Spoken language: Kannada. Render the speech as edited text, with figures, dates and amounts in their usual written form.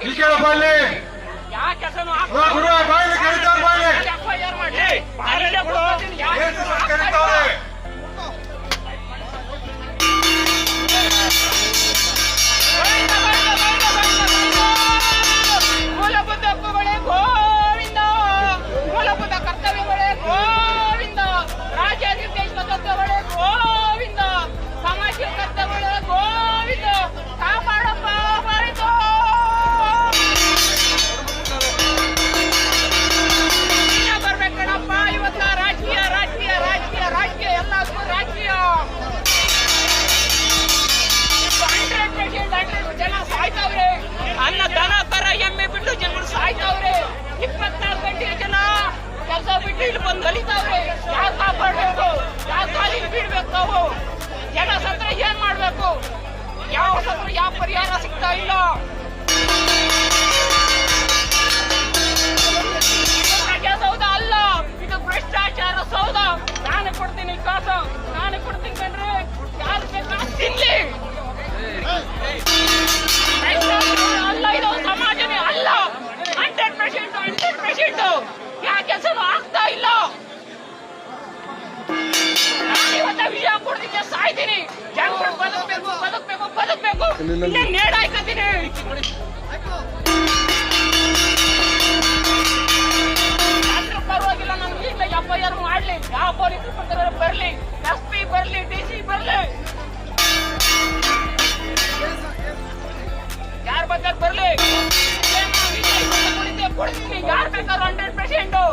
ಈಶ್ವರ ಬಾಯ್ಲಿ ಯಾವ ಕೆಲಸನೂ ಗುರು ಬಾಯ್ಲಿ ಕರೀತಾರ ಬಾಯ್ಲಿ FIR ಮಾಡಿ ಕರೀತಾವ್ರೆ ಮೂಲಭೂತ ಹಕ್ಕುಗಳೇ ಗೋವಿಂದ, ಮೂಲಭೂತ ಕರ್ತವ್ಯಗಳೇ ಗೋವಿಂದ, ರಾಜ್ಯ ನಿರ್ದೇಶಕ ತತ್ವಗಳೇ ಗೋವಿಂದ, ಸಾಮಾಜಿಕ ಕರ್ತವ್ಯಗಳೇ ಗೋವಿಂದ, ಕಾಪಾಡಪ್ಪ ಬರಿದು ಬರ್ಬೇಕಣಪ್ಪ. ಇವತ್ತ ರಾಜಕೀಯ ರಾಜಕೀಯ ರಾಜಕೀಯ ರಾಜಕೀಯ ಎಲ್ಲದಕ್ಕೂ ರಾಜಕೀಯ. 100% ಜನ ಸಾಯ್ತಾವ್ರೆ, ಅನ್ನ ದನ ಕರ ಎಮ್ಮೆ ಬಿಟ್ಟು ಜನಗಳು ಸಾಯ್ತಾವ್ರೆ. 24 ಗಂಟೆ ಜನ ಕೆಲಸ ಬಿಟ್ಟು ಇಲ್ಲಿ ಬಂದು ಕಲಿತಾವ್ರೆ. ಯಾರು ಕಾಪಾಡ್ಬೇಕು, ಯಾರು ಕಾಲಿಗೆ ಬಿಡ್ಬೇಕು? ನಾವು ಜನ ಸತ್ರ ಏನ್ ಮಾಡ್ಬೇಕು? ಯಾವ ಸತ್ರ ಯಾವ ಪರಿಹಾರ ಸಿಗ್ತಾ ಇಲ್ಲ. ಸೌಧ ಅಲ್ಲ, ಇದು ಭ್ರಷ್ಟಾಚಾರ ಸೌಧ. ನಾನೇ ಕೊಡ್ತೀನಿ ಕಾಸು, ನಾನೇ ಕೊಡ್ತೀನಿ ಕಣ್ರಿ. ಯಾರು ಬೇಕಾ ತಿನ್ಲಿ. ಅಲ್ಲ, ಇದು ಸಮಾಜನೇ ಅಲ್ಲ. 100% ಯಾವ ಕೆಲಸನೂ ಆಗ್ತಾ ಇಲ್ಲ. ನಾನು ಇವತ್ತ ವಿಷಯ ಕೊಡ್ತಿದ್ದೆ, ಸಾಯ್ತೀನಿ. ಜನಗಳು ಬದುಕಬೇಕು ಬದುಕಬೇಕು ಬದುಕಬೇಕು, ಇಲ್ಲೇ ನೇಡಾಯ್ಕತೀನಿ. ಪರವಾಗಿಲ್ಲ, ನನ್ಗೆ ಈಗಲೇ FIR ಮಾಡ್ಲಿ. ಯಾವ ಪೊಲೀಸ್ ಬರ್ಲಿ, SP ಬರ್ಲಿ, DC ಬರ್ಲಿ, ಯಾರ ಬೇಕಾದ್ ಬರ್ಲಿ. ಕೊಡ್ತೀನಿ, ಯಾರು ಬೇಕಾದ್ರು 100%.